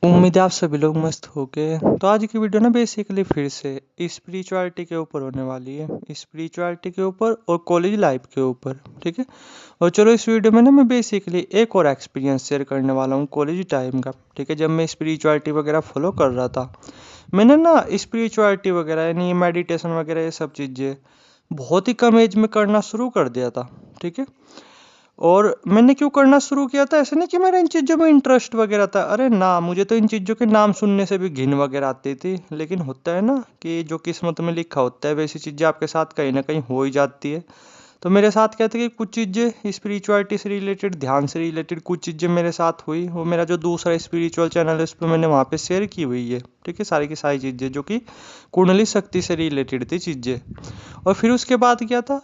उम्मीद है आप सभी लोग मस्त होंगे। तो आज की वीडियो ना बेसिकली फिर से स्पिरिचुअलिटी के ऊपर होने वाली है, स्पिरिचुअलिटी के ऊपर और कॉलेज लाइफ के ऊपर। ठीक है। और चलो इस वीडियो में ना मैं बेसिकली एक और एक्सपीरियंस शेयर करने वाला हूँ कॉलेज टाइम का। ठीक है। जब मैं स्पिरिचुअलिटी वगैरह फॉलो कर रहा था, मैंने ना स्पिरिचुअलिटी वगैरह यानी मेडिटेशन वगैरह ये सब चीज़ें बहुत ही कम एज में करना शुरू कर दिया था। ठीक है। और मैंने क्यों करना शुरू किया था, ऐसे नहीं कि मेरा इन चीज़ों में इंटरेस्ट वगैरह था, अरे ना, मुझे तो इन चीज़ों के नाम सुनने से भी घिन वगैरह आती थी। लेकिन होता है ना कि जो किस्मत में लिखा होता है वैसी चीज़ें आपके साथ कहीं ना कहीं हो ही जाती है। तो मेरे साथ क्या था कि कुछ चीज़ें स्पिरिचुअलिटी से रिलेटेड, ध्यान से रिलेटेड कुछ चीज़ें मेरे साथ हुई। वो मेरा जो दूसरा स्पिरिचुअल चैनल है उस पर मैंने वहाँ पे शेयर की हुई है। ठीक है। सारी की सारी चीज़ें जो कि कुंडली शक्ति से रिलेटेड थी चीज़ें। और फिर उसके बाद क्या था,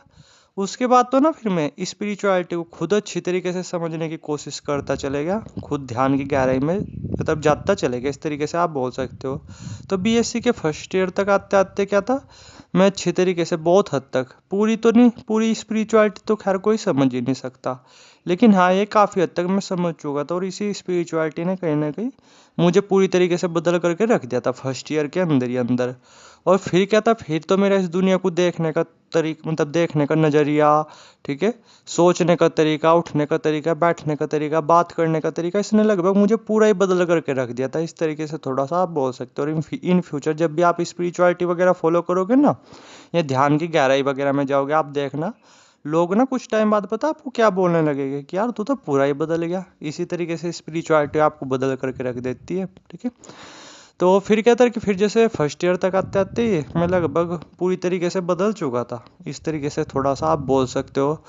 उसके बाद तो ना फिर मैं स्पिरिचुअलिटी को खुद अच्छी तरीके से समझने की कोशिश करता चले गया, खुद ध्यान की गहराई में मतलब जाता चले गया, इस तरीके से आप बोल सकते हो। तो बीएससी के फर्स्ट ईयर तक आते आते क्या था, मैं अच्छी तरीके से बहुत हद तक, पूरी तो नहीं, पूरी स्पिरिचुअलिटी तो खैर कोई समझ ही नहीं सकता, लेकिन हाँ ये काफ़ी हद तक मैं समझ चुका था। और इसी स्पिरिचुअलिटी ने कहीं ना कहीं मुझे पूरी तरीके से बदल करके रख दिया था फर्स्ट ईयर के अंदर ही अंदर। और फिर क्या था, फिर तो मेरा इस दुनिया को देखने का तरीका, मतलब देखने का नज़रिया, ठीक है, सोचने का तरीका, उठने का तरीका, बैठने का तरीका, बात करने का तरीका, इसने लगभग मुझे पूरा ही बदल करके रख दिया था, इस तरीके से थोड़ा सा आप बोल सकते हो। और इन फ्यूचर जब भी आप स्पिरिचुअलिटी वगैरह फॉलो करोगे ना, या ध्यान की गहराई वगैरह में जाओगे, आप देखना लोग ना कुछ टाइम बाद पता आपको क्या बोलने लगेंगे कि यार तू तो पूरा ही बदल गया। इसी तरीके से स्पिरिचुअलिटी आपको बदल करके रख देती है। ठीक है। तो फिर क्या था कि फिर जैसे फर्स्ट ईयर तक आते आते ही मैं लगभग पूरी तरीके से बदल चुका था, इस तरीके से थोड़ा सा आप बोल सकते हो।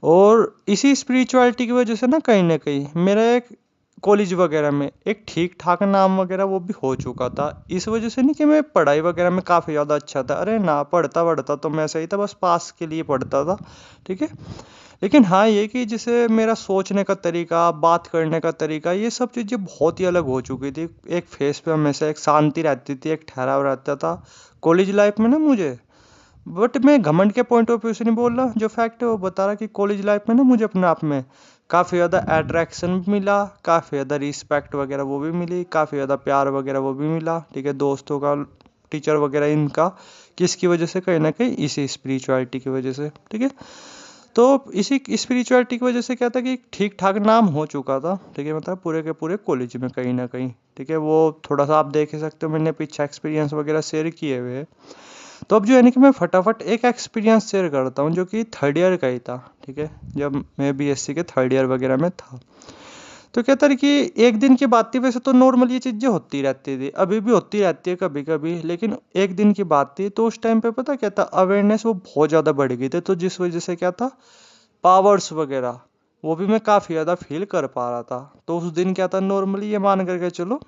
और इसी स्पिरिचुअलिटी की वजह से ना कहीं मेरा एक कॉलेज वगैरह में एक ठीक ठाक नाम वगैरह वो भी हो चुका था। इस वजह से नहीं कि मैं पढ़ाई वगैरह में काफ़ी ज़्यादा अच्छा था, अरे ना, पढ़ता पढ़ता तो मैं सही था, बस पास के लिए पढ़ता था। ठीक है। लेकिन हाँ, ये कि जैसे मेरा सोचने का तरीका, बात करने का तरीका, ये सब चीज़ें बहुत ही अलग हो चुकी थी। एक फेस पे हमेशा एक शांति रहती थी, एक ठहराव रहता था कॉलेज लाइफ में ना मुझे। बट मैं घमंड के पॉइंट ऑफ व्यू से नहीं बोल रहा, जो फैक्ट है वो बता रहा कि कॉलेज लाइफ में ना मुझे अपने आप में काफ़ी ज़्यादा अट्रैक्शन भी मिला, काफ़ी ज़्यादा रिस्पेक्ट वगैरह वो भी मिली, काफ़ी ज़्यादा प्यार वगैरह वो भी मिला। ठीक है। दोस्तों का, टीचर वगैरह इनका, किसकी वजह से, कहीं ना कहीं इसी स्पिरिचुअलिटी की वजह से। ठीक है। तो इसी स्पिरिचुअलिटी की वजह से क्या था कि ठीक ठाक नाम हो चुका था। ठीक है। मतलब पूरे के पूरे कॉलेज में कहीं ना कहीं। ठीक है। वो थोड़ा सा आप देख ही सकते हो, मैंने पीछे एक्सपीरियंस वगैरह शेयर किए हुए हैं। तो अब जो है ना कि मैं फटाफट एक एक्सपीरियंस शेयर करता हूँ जो कि थर्ड ईयर का ही था। ठीक है। जब मैं बीएससी के थर्ड ईयर वगैरह में था, तो क्या था कि एक दिन की बात थी। वैसे तो नॉर्मल ये चीज़ें होती रहती थी, अभी भी होती रहती है कभी कभी, लेकिन एक दिन की बात थी। तो उस टाइम पे पता क्या था, अवेयरनेस वो बहुत ज़्यादा बढ़ गई थी, तो जिस वजह से क्या था, पावर्स वगैरह वो भी मैं काफ़ी ज़्यादा फील कर पा रहा था। तो उस दिन क्या था, नॉर्मली ये मान करके चलो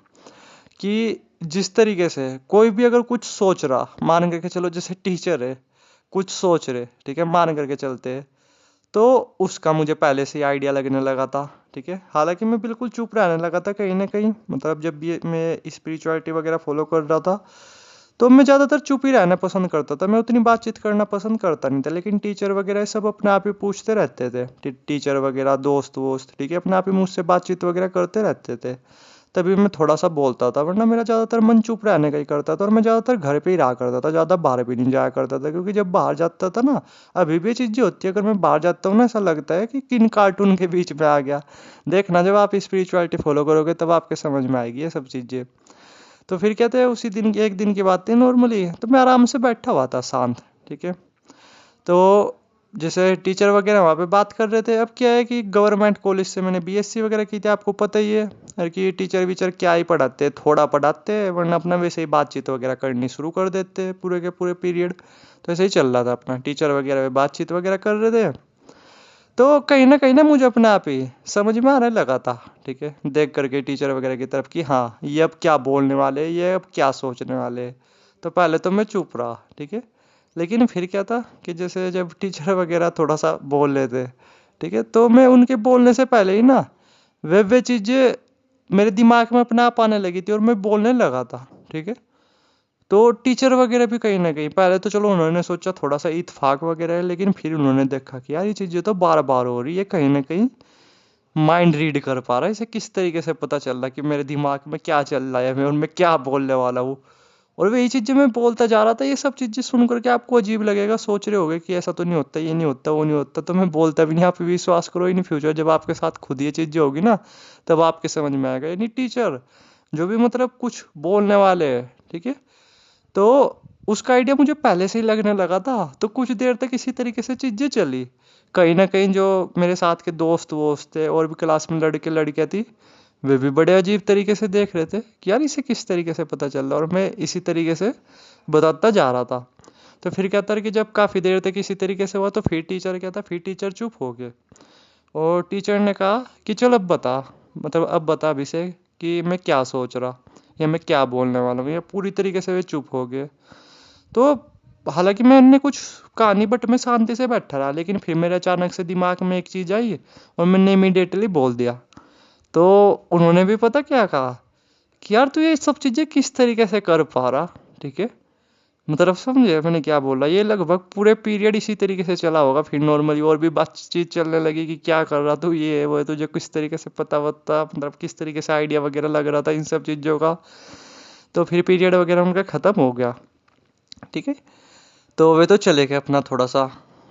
कि जिस तरीके से कोई भी अगर कुछ सोच रहा, मान करके चलो जैसे टीचर है कुछ सोच रहे, ठीक है, मान करके चलते हैं, तो उसका मुझे पहले से ही आइडिया लगने लगा था। ठीक है। हालांकि मैं बिल्कुल चुप रहने लगा था कहीं ना कहीं, मतलब जब भी मैं स्पिरिचुअलिटी वगैरह फॉलो कर रहा था तो मैं ज़्यादातर चुप ही रहना पसंद करता था, मैं उतनी बातचीत करना पसंद करता नहीं था। लेकिन टीचर वगैरह सब अपने आप ही पूछते रहते थे, टीचर वगैरह, दोस्त वोस्त, ठीक है, अपने आप ही मुझसे बातचीत वगैरह करते रहते थे। तभी मैं थोड़ा सा बोलता था, वरना मेरा ज़्यादातर मन चुप रहने का ही करता था। और मैं ज़्यादातर घर पे ही रहा करता था, ज़्यादा बाहर भी नहीं जाया करता था, क्योंकि जब बाहर जाता था ना, अभी भी ये चीज़ें होती है, अगर मैं बाहर जाता हूँ ना ऐसा लगता है कि किन कार्टून के बीच में आ गया। देखना जब आप स्पिरिचुअलिटी फॉलो करोगे तब आपके समझ में आएगी ये सब चीज़ें। तो फिर कहते हैं उसी दिन की, एक दिन की बात थी नॉर्मली, तो मैं आराम से बैठा हुआ था शांत। ठीक है। तो जैसे टीचर वगैरह वहाँ पे बात कर रहे थे। अब क्या है कि गवर्नमेंट कॉलेज से मैंने बीएससी वगैरह की थी, आपको पता ही है। और कि टीचर वीचर क्या ही पढ़ाते हैं, थोड़ा पढ़ाते हैं, वरना अपना वैसे ही बातचीत वगैरह करनी शुरू कर देते हैं पूरे के पूरे पीरियड। तो ऐसे ही चल रहा था अपना, टीचर वगैरह में बातचीत वगैरह कर रहे थे। तो कहीं ना मुझे अपने आप ही समझ में आने लगा था। ठीक है। देख करके टीचर वगैरह की तरफ कि हाँ ये अब क्या बोलने वाले, ये अब क्या सोचने वाले। तो पहले तो मैं चुप रहा। ठीक है। लेकिन फिर क्या था कि जैसे जब टीचर वगैरह थोड़ा सा बोल रहे थे, ठीक है, तो मैं उनके बोलने से पहले ही ना वे चीज़ें मेरे दिमाग में अपने आप आने लगी थी और मैं बोलने लगा था। ठीक है। तो टीचर वगैरह भी कहीं ना कहीं, पहले तो चलो उन्होंने सोचा थोड़ा सा इत्तेफाक वगैरह है, लेकिन फिर उन्होंने देखा कि यार ये चीज़ें तो बार बार हो रही है, कहीं ना कहीं माइंड रीड कर पा रहा है, इसे किस तरीके से पता चल रहा है कि मेरे दिमाग में क्या चल रहा है, मैं उनमें क्या बोलने वाला हूँ। और वही चीज़ें मैं बोलता जा रहा था, ये सब चीज़ें सुन करके आपको अजीब लगेगा, सोच रहे होगे कि ऐसा तो नहीं होता, ये नहीं होता, वो नहीं होता, तो मैं बोलता भी नहीं, आप विश्वास करो। इन फ्यूचर जब आपके साथ खुद ये चीज़ें होगी ना, तब आपके समझ में आएगा। यानी टीचर जो भी मतलब कुछ बोलने वाले हैं, ठीक है, तो उसका आइडिया मुझे पहले से ही लगने लगा था। तो कुछ देर तक इसी तरीके से चीज़ें चली। कहीं ना कहीं जो मेरे साथ के दोस्त वोस्त थे और भी क्लास में लड़के लड़कियां थी, वे भी बड़े अजीब तरीके से देख रहे थे कि यार इसे किस तरीके से पता चल रहा है, और मैं इसी तरीके से बताता जा रहा था। तो फिर क्या था कि जब काफ़ी देर तक इसी तरीके से हुआ, तो फिर टीचर क्या था, फिर टीचर चुप हो गए। और टीचर ने कहा कि चल अब बता, मतलब अब बता अभिषेक कि मैं क्या सोच रहा या मैं क्या बोलने वाला हूँ। या पूरी तरीके से वे चुप हो गए। तो हालांकि मैंने कुछ कहा नहीं, बट मैं शांति से बैठा रहा, लेकिन फिर मेरे अचानक से दिमाग में एक चीज़ आई और मैंने इमीडिएटली बोल दिया। तो उन्होंने भी पता क्या कहा कि यार तू ये सब चीज़ें किस तरीके से कर पा रहा, ठीक है, मतलब समझे मैंने क्या बोला। ये लगभग पूरे पीरियड इसी तरीके से चला होगा। फिर नॉर्मली और भी बातचीत चलने लगी कि क्या कर रहा तू, ये है वो है, तुझे किस तरीके से पता वता, मतलब किस तरीके से आइडिया वगैरह लग रहा था इन सब चीज़ों का। तो फिर पीरियड वगैरह उनका ख़त्म हो गया, ठीक है। तो वे तो चले गए अपना थोड़ा सा,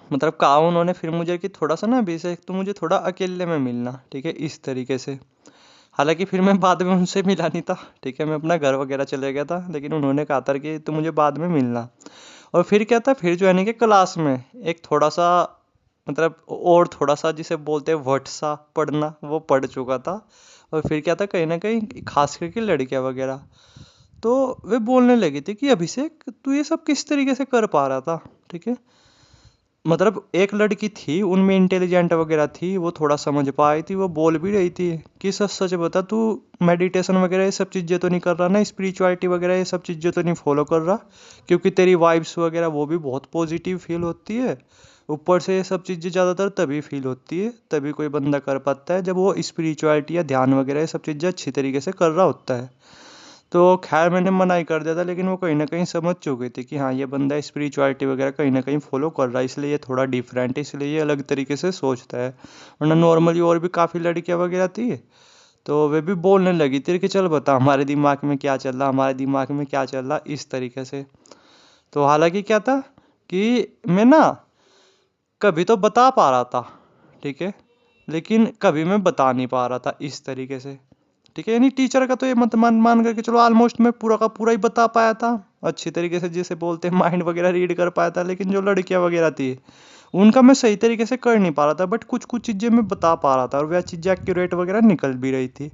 मतलब कहा उन्होंने फिर मुझे कि थोड़ा सा ना अभिषेक तो मुझे थोड़ा अकेले में मिलना, ठीक है, इस तरीके से। हालांकि फिर मैं बाद में उनसे मिला नहीं था, ठीक है, मैं अपना घर वगैरह चले गया था, लेकिन उन्होंने कहा था कि तू मुझे बाद में मिलना। और फिर क्या था, फिर जो है ना कि क्लास में एक थोड़ा सा, मतलब और थोड़ा सा जिसे बोलते हैं वट सा पढ़ना, वो पढ़ चुका था। और फिर क्या था, कहीं ना कहीं खास करके लड़कियां वगैरह, तो वे बोलने लगी थी कि अभिषेक तू ये सब किस तरीके से कर पा रहा था, ठीक है। मतलब एक लड़की थी उनमें इंटेलिजेंट वगैरह थी, वो थोड़ा समझ पाई थी, वो बोल भी रही थी कि सच सच बता तू मेडिटेशन वगैरह ये सब चीज़ें तो नहीं कर रहा ना, स्पिरिचुअलिटी वगैरह ये सब चीज़ें तो नहीं फॉलो कर रहा, क्योंकि तेरी वाइब्स वगैरह वो भी बहुत पॉजिटिव फील होती है। ऊपर से ये सब चीज़ें ज़्यादातर तभी फील होती है, तभी कोई बंदा कर पाता है जब वो स्पिरिचुअलिटी या ध्यान वगैरह ये सब चीज़ें अच्छी तरीके से कर रहा होता है। तो खैर मैंने मना ही कर दिया था, लेकिन वो कहीं ना कहीं समझ चुकी थी कि हाँ ये बंदा स्पिरिचुअलिटी वगैरह कहीं ना कहीं फॉलो कर रहा है, इसलिए ये थोड़ा डिफरेंट है, इसलिए ये अलग तरीके से सोचता है। वरना नॉर्मली और भी काफ़ी लड़कियां वगैरह थी, तो वे भी बोलने लगी थी कि चल बता हमारे दिमाग में क्या चल रहा, हमारे दिमाग में क्या चल रहा, इस तरीके से। तो हालांकि क्या था कि मैं ना कभी तो बता पा रहा था, ठीक है, लेकिन कभी मैं बता नहीं पा रहा था इस तरीके से, ठीक है। यानी टीचर का तो ये मत मान मान करके चलो ऑलमोस्ट मैं पूरा का पूरा ही बता पाया था अच्छी तरीके से, जिसे बोलते हैं माइंड वगैरह रीड कर पाया था। लेकिन जो लड़कियां वगैरह थी उनका मैं सही तरीके से कर नहीं पा रहा था, बट कुछ कुछ चीज़ें मैं बता पा रहा था और वह चीज़ें एक्यूरेट वगैरह निकल भी रही थी।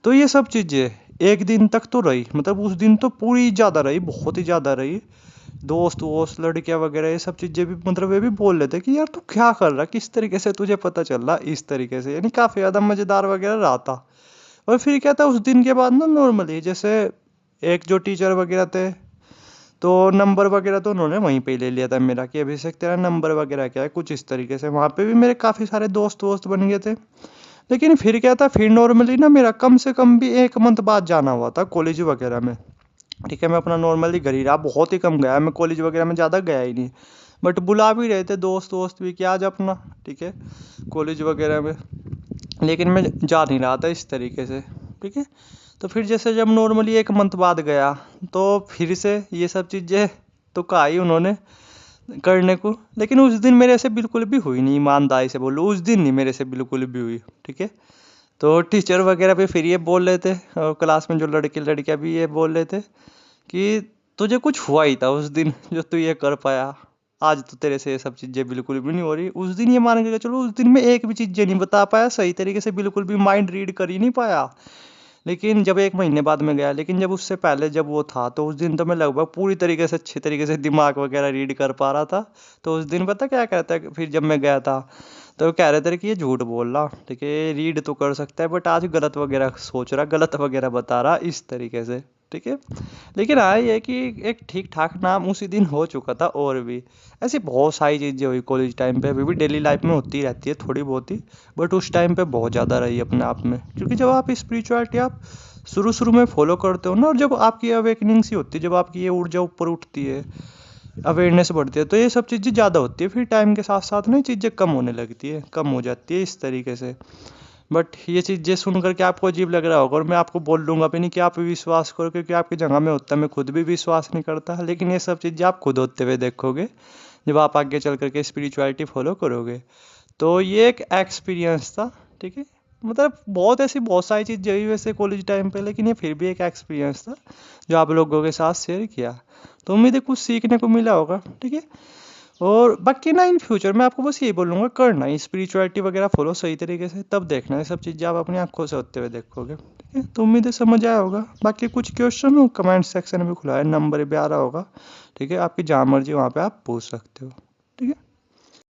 तो ये सब चीज़ें एक दिन तक तो रही, मतलब उस दिन तो पूरी ज़्यादा रही, बहुत ही ज़्यादा रही। दोस्त वोस्त लड़कियां वगैरह ये सब चीज़ें भी, मतलब वे भी बोल रहे थे कि यार तू क्या कर रहा, किस तरीके से तुझे पता चल रहा, इस तरीके से। यानी काफ़ी ज़्यादा मज़ेदार वगैरह रहा था। और फिर क्या था, उस दिन के बाद ना नॉर्मली जैसे एक जो टीचर वगैरह थे, तो नंबर वगैरह तो उन्होंने वहीं पे ही ले लिया था मेरा कि अभिषेक तेरा नंबर वगैरह क्या है, कुछ इस तरीके से। वहाँ पे भी मेरे काफ़ी सारे दोस्त वोस्त बन गए थे। लेकिन फिर क्या था, फिर नॉर्मली ना मेरा कम से कम भी 1 मंथ बाद जाना हुआ था कॉलेज वगैरह में, ठीक है। मैं अपना नॉर्मली घर ही रहा, बहुत ही कम गया, मैं कॉलेज वगैरह में ज़्यादा गया ही नहीं। बट बुला भी रहे थे दोस्त वोस्त भी कि आज अपना, ठीक है, कॉलेज वगैरह में, लेकिन मैं जा नहीं रहा था इस तरीके से, ठीक है। तो फिर जैसे जब नॉर्मली 1 मंथ बाद गया, तो फिर से ये सब चीज़ें तो कहा ही उन्होंने करने को, लेकिन उस दिन मेरे से बिल्कुल भी हुई नहीं, ईमानदारी से बोलो उस दिन नहीं मेरे से बिल्कुल भी हुई, ठीक है। तो टीचर वगैरह भी फिर ये बोल रहे थे और क्लास में जो लड़के लड़कियां भी ये बोल रहे थे कि तुझे कुछ हुआ ही था उस दिन जो तू ये कर पाया, आज तो तेरे से ये सब चीज़ें बिल्कुल भी नहीं हो रही। उस दिन ये मान के चलो उस दिन मैं एक भी चीज़ें नहीं बता पाया सही तरीके से, बिल्कुल भी माइंड रीड कर ही नहीं पाया। लेकिन जब 1 महीने बाद में गया, लेकिन जब उससे पहले जब वो था, तो उस दिन तो मैं लगभग पूरी तरीके से अच्छे तरीके से दिमाग वगैरह रीड कर पा रहा था। तो उस दिन पता क्या कहता है, फिर जब मैं गया था तो वो कह रहे थे कि ये झूठ बोल रहा, ठीक है, रीड तो कर सकता है बट आज गलत वगैरह सोच रहा, गलत वगैरह बता रहा, इस तरीके से, ठीक है। लेकिन हाँ ये है कि एक ठीक ठाक नाम उसी दिन हो चुका था। और भी ऐसी बहुत सारी चीज़ें हुई कॉलेज टाइम पे, अभी भी डेली लाइफ में होती रहती है थोड़ी बहुत ही, बट उस टाइम पे बहुत ज़्यादा रही अपने आप में। क्योंकि जब आप स्पिरिचुअलिटी आप शुरू शुरू में फॉलो करते हो ना, और जब आपकी अवेकनिंग सी होती है, जब आपकी ये ऊर्जा ऊपर उठती है, अवेयरनेस बढ़ती है, तो ये सब चीज़ें ज़्यादा होती है। फिर टाइम के साथ साथ ना ये चीज़ें कम होने लगती है, कम हो जाती है इस तरीके से। बट ये चीज़ें सुन करके आपको अजीब लग रहा होगा और मैं आपको बोल लूँगा भी नहीं कि आप विश्वास करो, क्योंकि आपकी जगह में होता मैं खुद भी विश्वास नहीं करता। लेकिन ये सब चीज़ें आप खुद होते हुए देखोगे जब आप आगे चल करके स्पिरिचुअलिटी फॉलो करोगे। तो ये एक एक्सपीरियंस था, ठीक है। मतलब बहुत सारी चीज़ें हुई वैसे कॉलेज टाइम पे, लेकिन ये फिर भी एक एक्सपीरियंस था जो आप लोगों के साथ शेयर किया। तो उम्मीद है कुछ सीखने को मिला होगा, ठीक है। और बाकी ना इन फ्यूचर मैं आपको बस यही बोलूँगा, करना स्पिरिचुअलिटी वगैरह फॉलो सही तरीके से, तब देखना ये सब चीज़ें आप अपनी आंखों से होते हुए देखोगे, ठीक है। तो उम्मीद है समझ आया होगा। बाकी कुछ क्वेश्चन हो कमेंट सेक्शन में खुला है, नंबर भी आ रहा होगा, ठीक है। आपकी जहाँ मर्जी वहाँ पे आप पूछ सकते हो, ठीक है।